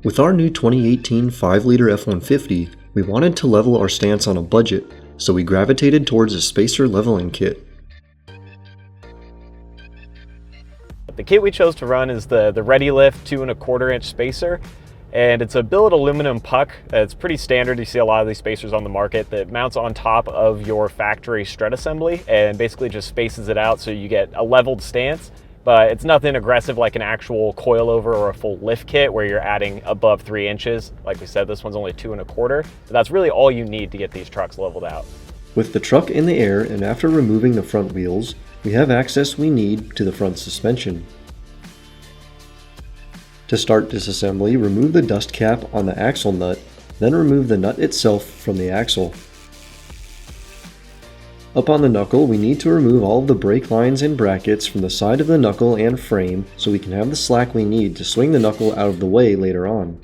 With our new 2018 5-liter F150, we wanted to level our stance on a budget, so we gravitated towards a spacer leveling kit. The kit we chose to run is the ReadyLift 2.25 inch spacer, and it's a billet aluminum puck. It's pretty standard. You see a lot of these spacers on the market that mounts on top of your factory strut assembly and basically just spaces it out so you get a leveled stance. But it's nothing aggressive like an actual coilover or a full lift kit where you're adding above 3 inches. Like we said, this one's only 2.25, so that's really all you need to get these trucks leveled out. With the truck in the air and after removing the front wheels, we have access we need to the front suspension. To start disassembly, remove the dust cap on the axle nut, then remove the nut itself from the axle. Up on the knuckle, we need to remove all of the brake lines and brackets from the side of the knuckle and frame so we can have the slack we need to swing the knuckle out of the way later on.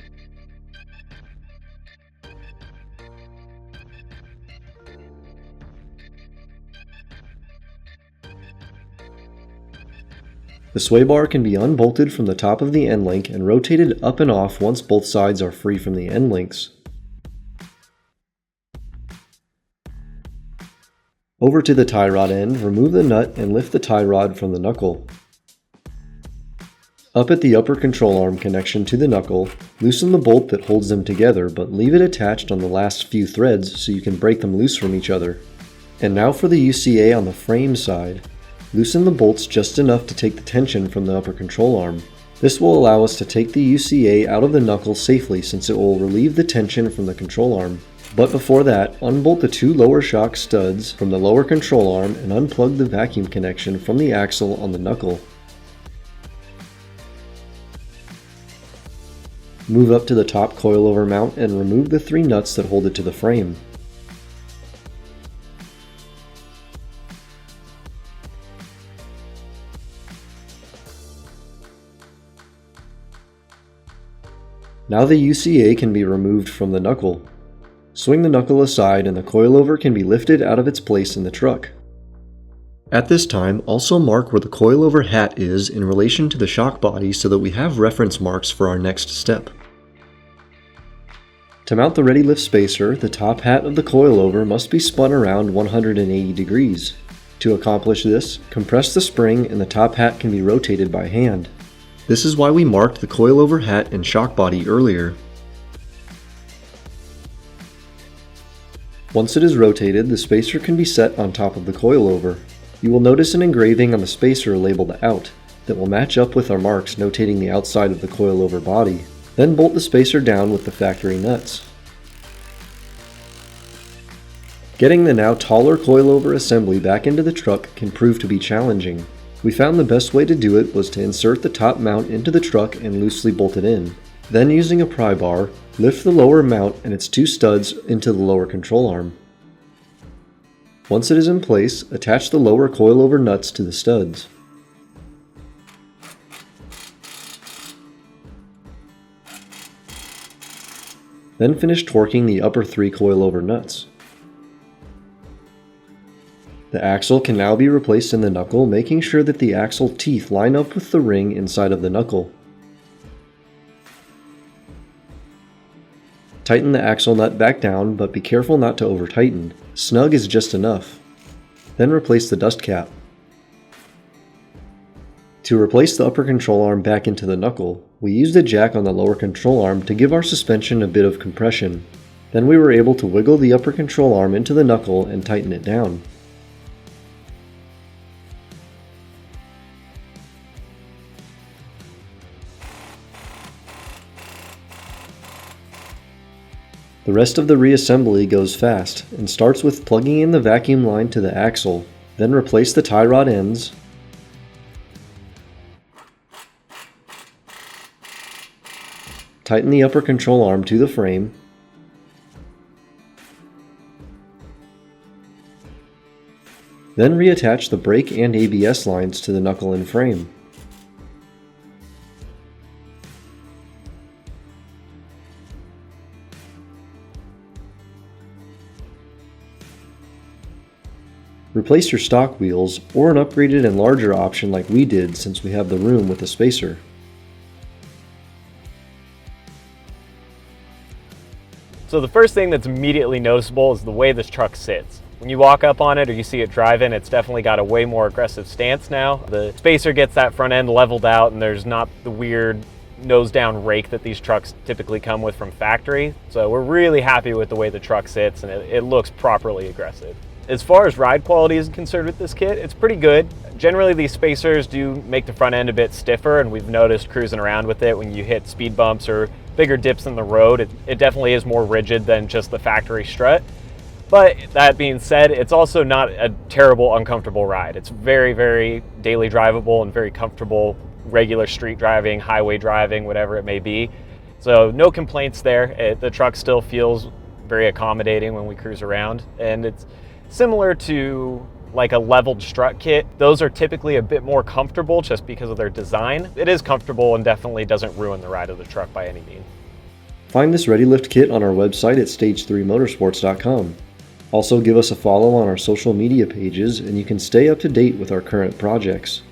The sway bar can be unbolted from the top of the end link and rotated up and off once both sides are free from the end links. Over to the tie rod end, remove the nut and lift the tie rod from the knuckle. Up at the upper control arm connection to the knuckle, loosen the bolt that holds them together, but leave it attached on the last few threads so you can break them loose from each other. And now for the UCA on the frame side. Loosen the bolts just enough to take the tension from the upper control arm. This will allow us to take the UCA out of the knuckle safely since it will relieve the tension from the control arm. But before that, unbolt the 2 lower shock studs from the lower control arm and unplug the vacuum connection from the axle on the knuckle. Move up to the top coilover mount and remove the 3 nuts that hold it to the frame. Now the UCA can be removed from the knuckle. Swing the knuckle aside and the coilover can be lifted out of its place in the truck. At this time, also mark where the coilover hat is in relation to the shock body so that we have reference marks for our next step. To mount the ReadyLift spacer, the top hat of the coilover must be spun around 180 degrees. To accomplish this, compress the spring and the top hat can be rotated by hand. This is why we marked the coilover hat and shock body earlier. Once it is rotated, the spacer can be set on top of the coilover. You will notice an engraving on the spacer labeled OUT that will match up with our marks notating the outside of the coilover body. Then bolt the spacer down with the factory nuts. Getting the now taller coilover assembly back into the truck can prove to be challenging. We found the best way to do it was to insert the top mount into the truck and loosely bolt it in. Then using a pry bar, lift the lower mount and its 2 studs into the lower control arm. Once it is in place, attach the lower coilover nuts to the studs. Then finish torquing the upper 3 coilover nuts. The axle can now be replaced in the knuckle, making sure that the axle teeth line up with the ring inside of the knuckle. Tighten the axle nut back down, but be careful not to over-tighten. Snug is just enough. Then replace the dust cap. To replace the upper control arm back into the knuckle, we used a jack on the lower control arm to give our suspension a bit of compression. Then we were able to wiggle the upper control arm into the knuckle and tighten it down. The rest of the reassembly goes fast and starts with plugging in the vacuum line to the axle, then replace the tie rod ends, tighten the upper control arm to the frame, then reattach the brake and ABS lines to the knuckle and frame. Replace your stock wheels or an upgraded and larger option like we did since we have the room with the spacer. So the first thing that's immediately noticeable is the way this truck sits. When you walk up on it or you see it driving, it's definitely got a way more aggressive stance now. The spacer gets that front end leveled out, and there's not the weird nose down rake that these trucks typically come with from factory. So we're really happy with the way the truck sits, and it looks properly aggressive. As far as ride quality is concerned with this kit, it's pretty good. Generally, these spacers do make the front end a bit stiffer, and we've noticed cruising around with it when you hit speed bumps or bigger dips in the road, it definitely is more rigid than just the factory strut. But that being said, it's also not a terrible, uncomfortable ride. It's very, very daily drivable and very comfortable, regular street driving, highway driving, whatever it may be. So no complaints there. The truck still feels very accommodating when we cruise around, and it's similar to like a leveled strut kit. Those are typically a bit more comfortable just because of their design. It is comfortable and definitely doesn't ruin the ride of the truck by any means. Find this ReadyLift kit on our website at stage3motorsports.com. Also give us a follow on our social media pages, and you can stay up to date with our current projects.